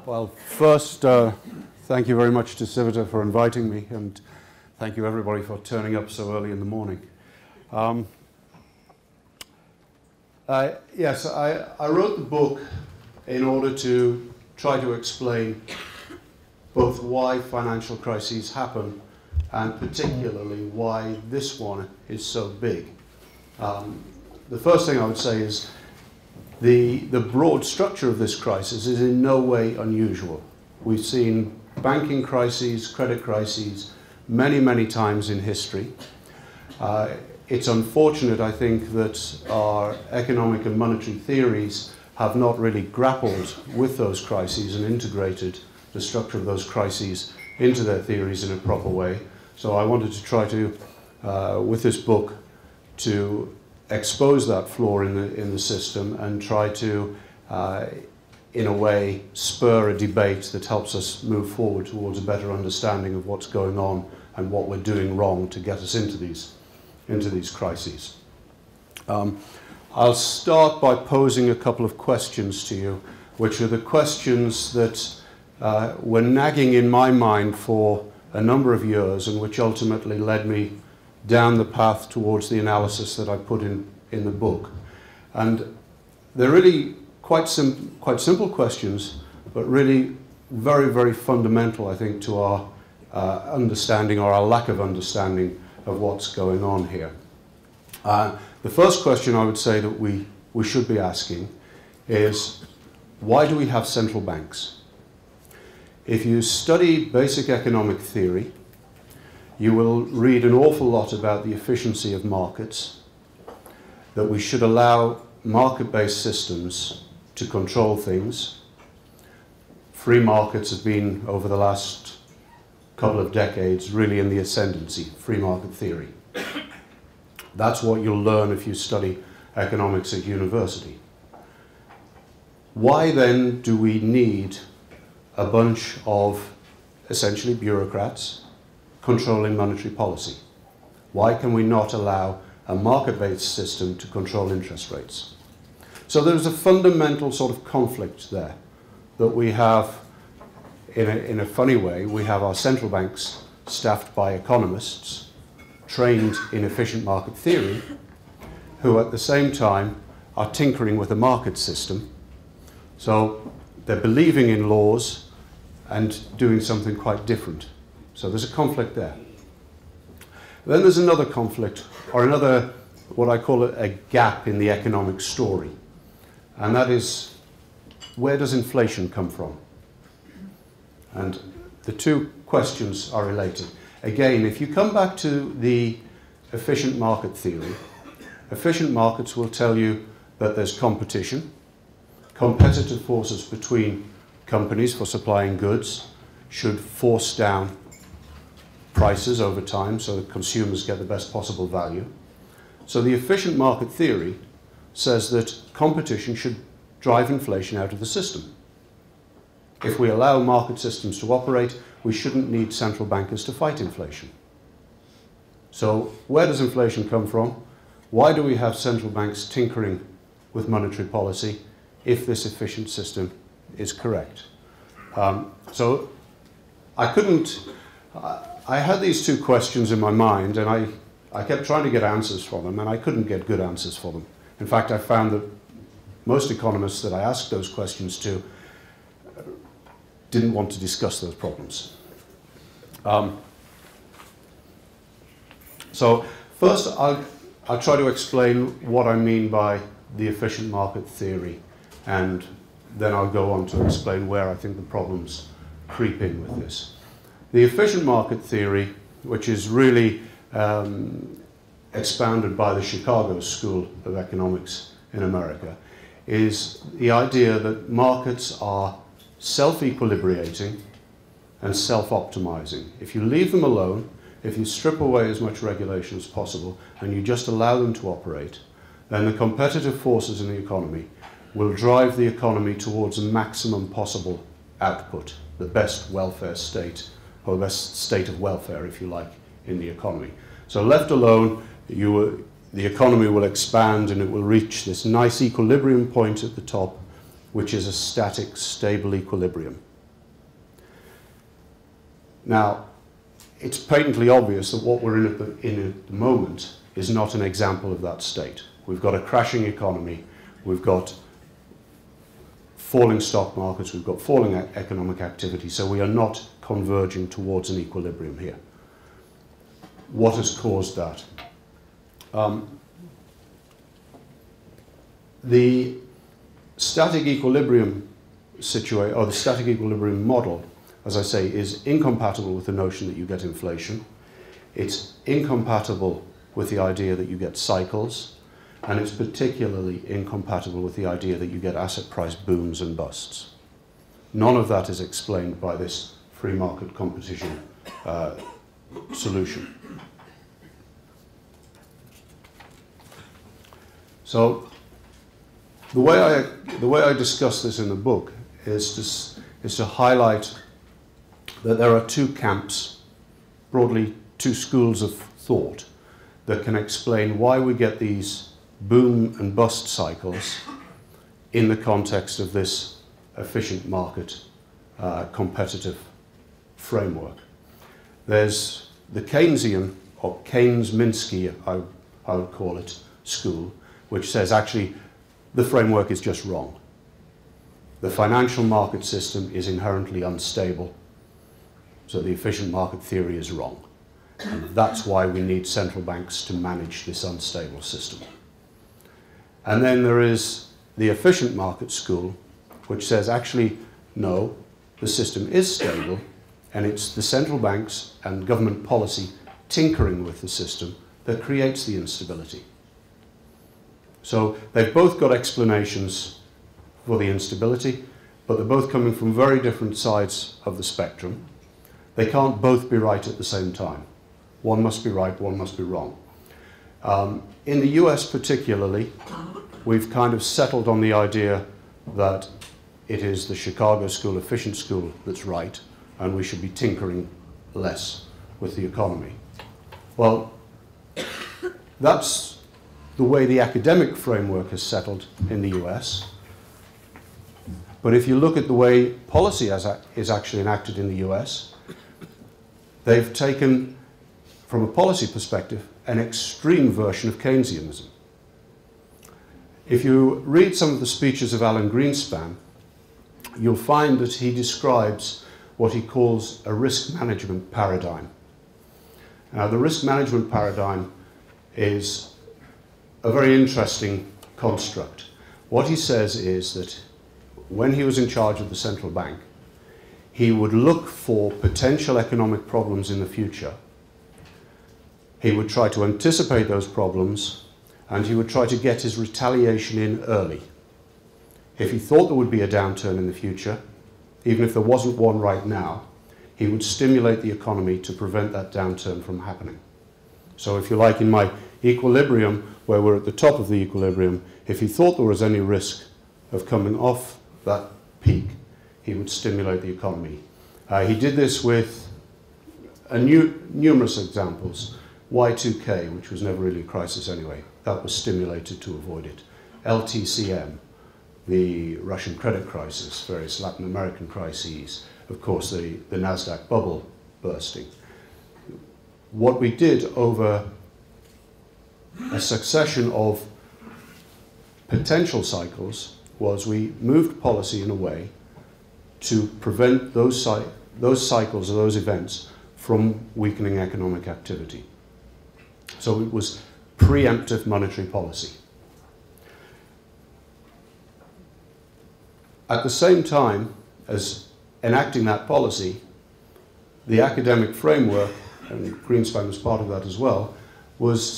Well, first, thank you very much to Civita for inviting me, and thank you everybody for turning up so early in the morning. Yes, I wrote the book in order to try to explain both why financial crises happen and particularly why this one is so big. The first thing I would say is the broad structure of this crisis is in no way unusual. We've seen banking crises, credit crises, many, many times in history. It's unfortunate, I think, that our economic and monetary theories have not really grappled with those crises and integrated the structure of those crises into their theories in a proper way. So I wanted to try to, with this book, to expose that flaw in the system and try to, in a way, spur a debate that helps us move forward towards a better understanding of what's going on and what we're doing wrong to get us into these crises. I'll start by posing a couple of questions to you, which are the questions that were nagging in my mind for a number of years and which ultimately led me down the path towards the analysis that I put in the book. And they're really quite simple questions, but really very, very fundamental, I think, to our understanding or our lack of understanding of what's going on here. The first question I would say that we should be asking is, why do we have central banks? If you study basic economic theory, you will read an awful lot about the efficiency of markets, that we should allow market-based systems to control things. Free markets have been, over the last couple of decades, really in the ascendancy, free market theory. That's what you'll learn if you study economics at university. Why then do we need a bunch of essentially bureaucrats controlling monetary policy? Why can we not allow a market-based system to control interest rates? So there's a fundamental sort of conflict there that we have, in a funny way, we have our central banks staffed by economists trained in efficient market theory, who at the same time are tinkering with the market system. So they're believing in laws and doing something quite different. So there's a conflict there. Then there's another conflict, or another, what I call a gap in the economic story. And that is, where does inflation come from? And the two questions are related. Again, if you come back to the efficient market theory, efficient markets will tell you that there's competition, competitive forces between companies for supplying goods should force down prices over time so that consumers get the best possible value. So the efficient market theory says that competition should drive inflation out of the system. If we allow market systems to operate, we shouldn't need central bankers to fight inflation. So where does inflation come from? Why do we have central banks tinkering with monetary policy if this efficient system is correct? So I had these two questions in my mind, and I kept trying to get answers for them, and I couldn't get good answers for them. In fact, I found that most economists that I asked those questions to didn't want to discuss those problems. So first, I'll try to explain what I mean by the efficient market theory, and then I'll go on to explain where I think the problems creep in with this. The efficient market theory, which is really expounded by the Chicago School of Economics in America, is the idea that markets are self-equilibrating and self-optimizing. If you leave them alone, if you strip away as much regulation as possible and you just allow them to operate, then the competitive forces in the economy will drive the economy towards a maximum possible output, the best welfare state, or the best state of welfare, if you like, in the economy. So left alone, the economy will expand and it will reach this nice equilibrium point at the top, which is a static, stable equilibrium. Now, it's patently obvious that what we're in at the moment is not an example of that state. We've got a crashing economy, we've got falling stock markets, we've got falling economic activity, so we are not converging towards an equilibrium here. What has caused that? The static equilibrium situation, or the static equilibrium model, as I say, is incompatible with the notion that you get inflation. It's incompatible with the idea that you get cycles, and it's particularly incompatible with the idea that you get asset price booms and busts. None of that is explained by this free market competition solution. So the way I discuss this in the book is to highlight that there are two camps, broadly two schools of thought, that can explain why we get these boom and bust cycles in the context of this efficient market competitive framework. There's the Keynesian, or Keynes-Minsky, I would call it, school, which says actually the framework is just wrong. The financial market system is inherently unstable, so the efficient market theory is wrong. And that's why we need central banks to manage this unstable system. And then there is the efficient market school, which says actually, no, the system is stable, and it's the central banks and government policy tinkering with the system that creates the instability. So they've both got explanations for the instability, but they're both coming from very different sides of the spectrum. They can't both be right at the same time. One must be right, one must be wrong. In the US particularly, we've kind of settled on the idea that it is the Chicago school, efficient school, that's right, and we should be tinkering less with the economy. Well, that's the way the academic framework has settled in the US. But if you look at the way policy is actually enacted in the US, they've taken, from a policy perspective, an extreme version of Keynesianism. If you read some of the speeches of Alan Greenspan, you'll find that he describes what he calls a risk management paradigm. Now, the risk management paradigm is a very interesting construct. What he says is that when he was in charge of the central bank, he would look for potential economic problems in the future. He would try to anticipate those problems, and he would try to get his retaliation in early. If he thought there would be a downturn in the future, even if there wasn't one right now, he would stimulate the economy to prevent that downturn from happening. So if you like, in my equilibrium, where we're at the top of the equilibrium, if he thought there was any risk of coming off that peak, he would stimulate the economy. He did this with numerous examples. Y2K, which was never really a crisis anyway, that was stimulated to avoid it. LTCM, the Russian credit crisis, various Latin American crises, of course the NASDAQ bubble bursting. What we did over a succession of potential cycles was we moved policy in a way to prevent those cycles or those events from weakening economic activity. So it was preemptive monetary policy. At the same time as enacting that policy, the academic framework, and Greenspan was part of that as well, was